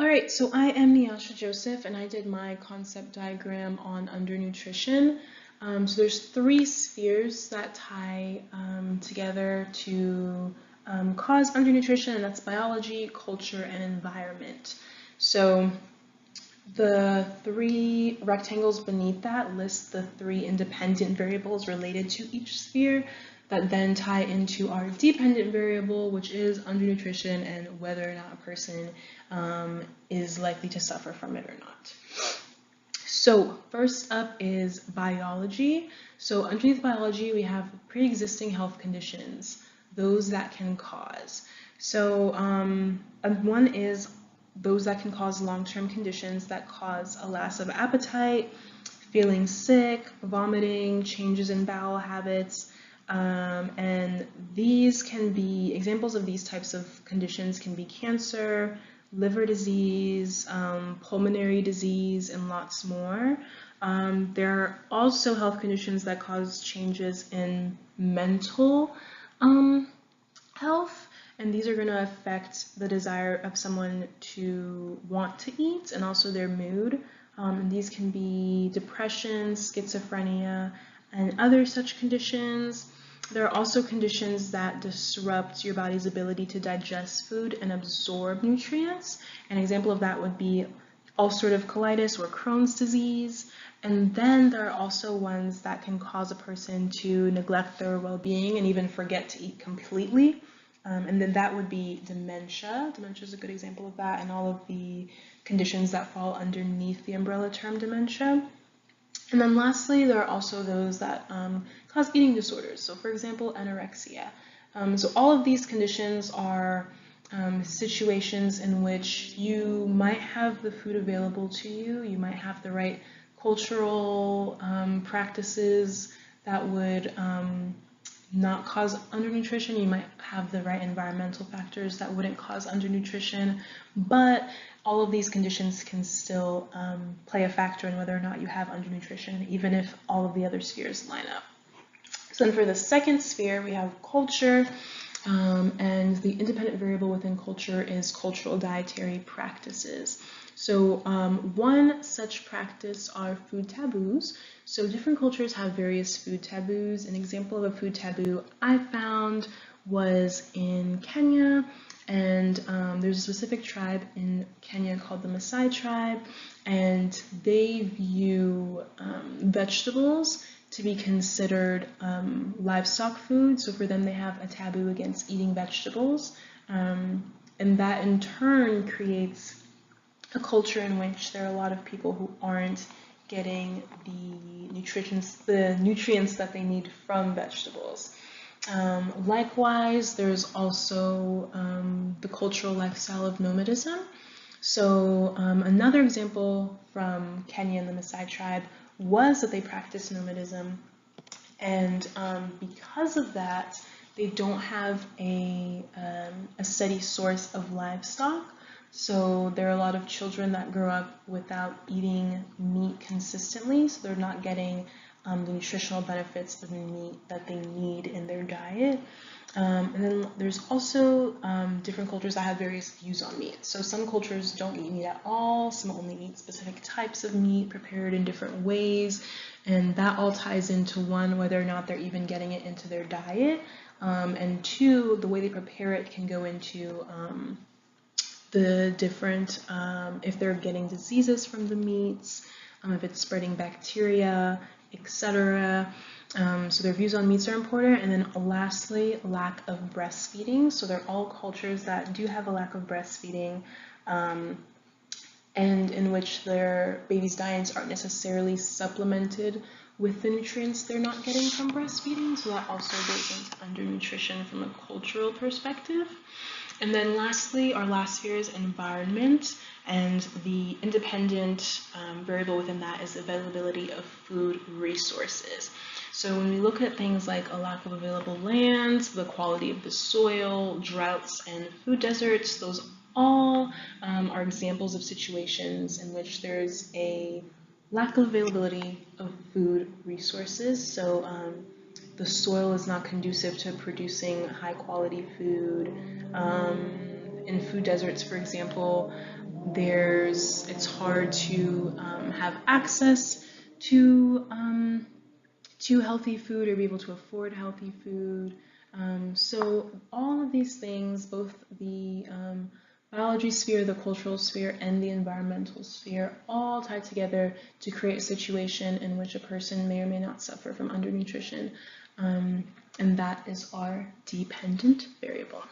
All right, so I am Niasha Joseph, and I did my concept diagram on undernutrition. So there's three spheres that tie together to cause undernutrition, and that's biology, culture, and environment. So the three rectangles beneath that list the three independent variables related to each sphere that then tie into our dependent variable, which is undernutrition and whether or not a person is likely to suffer from it or not. So first up is biology. So underneath biology, we have pre-existing health conditions, those that can cause. So one is those that can cause long-term conditions that cause a loss of appetite, feeling sick, vomiting, changes in bowel habits, and these can be, examples of these types of conditions can be cancer, liver disease, pulmonary disease, and lots more. There are also health conditions that cause changes in mental health, and these are going to affect the desire of someone to want to eat and also their mood. And these can be depression, schizophrenia, and other such conditions. There are also conditions that disrupt your body's ability to digest food and absorb nutrients. An example of that would be ulcerative colitis or Crohn's disease. And then there are also ones that can cause a person to neglect their well-being and even forget to eat completely. And then that would be dementia. Dementia is a good example of that, and all of the conditions that fall underneath the umbrella term dementia. And then lastly, there are also those that cause eating disorders. So for example, anorexia. So all of these conditions are situations in which you might have the food available to you, you might have the right cultural practices that would not cause undernutrition. You might have the right environmental factors that wouldn't cause undernutrition, but all of these conditions can still play a factor in whether or not you have undernutrition, even if all of the other spheres line up. So then for the second sphere, we have culture, and the independent variable within culture is cultural dietary practices. So one such practice are food taboos. So different cultures have various food taboos. An example of a food taboo I found was in Kenya, and there's a specific tribe in Kenya called the Maasai tribe, and they view vegetables to be considered livestock food. So for them, they have a taboo against eating vegetables, and that in turn creates a culture in which there are a lot of people who aren't getting the nutrients that they need from vegetables. Likewise, there's also the cultural lifestyle of nomadism. So another example from Kenya and the Maasai tribe was that they practiced nomadism, and because of that, they don't have a steady source of livestock. So there are a lot of children that grow up without eating meat consistently, so they're not getting the nutritional benefits of meat that they need in their diet. And then there's also different cultures that have various views on meat. So some cultures don't eat meat at all, some only eat specific types of meat prepared in different ways, and that all ties into one, whether or not they're even getting it into their diet, and two, the way they prepare it can go into the different, if they're getting diseases from the meats, if it's spreading bacteria, etc. So their views on meats are important. And then lastly, lack of breastfeeding. So they're all cultures that do have a lack of breastfeeding, and in which their babies' diets aren't necessarily supplemented with the nutrients they're not getting from breastfeeding. So that also goes into undernutrition from a cultural perspective. And then lastly, our last sphere is environment, and the independent variable within that is availability of food resources. So when we look at things like a lack of available land, the quality of the soil, droughts, and food deserts, those all are examples of situations in which there's a lack of availability of food resources. So the soil is not conducive to producing high quality food. in food deserts, for example, it's hard to have access to healthy food or be able to afford healthy food. So all of these things, both the biology sphere, the cultural sphere, and the environmental sphere, all tie together to create a situation in which a person may or may not suffer from undernutrition. And that is our dependent variable.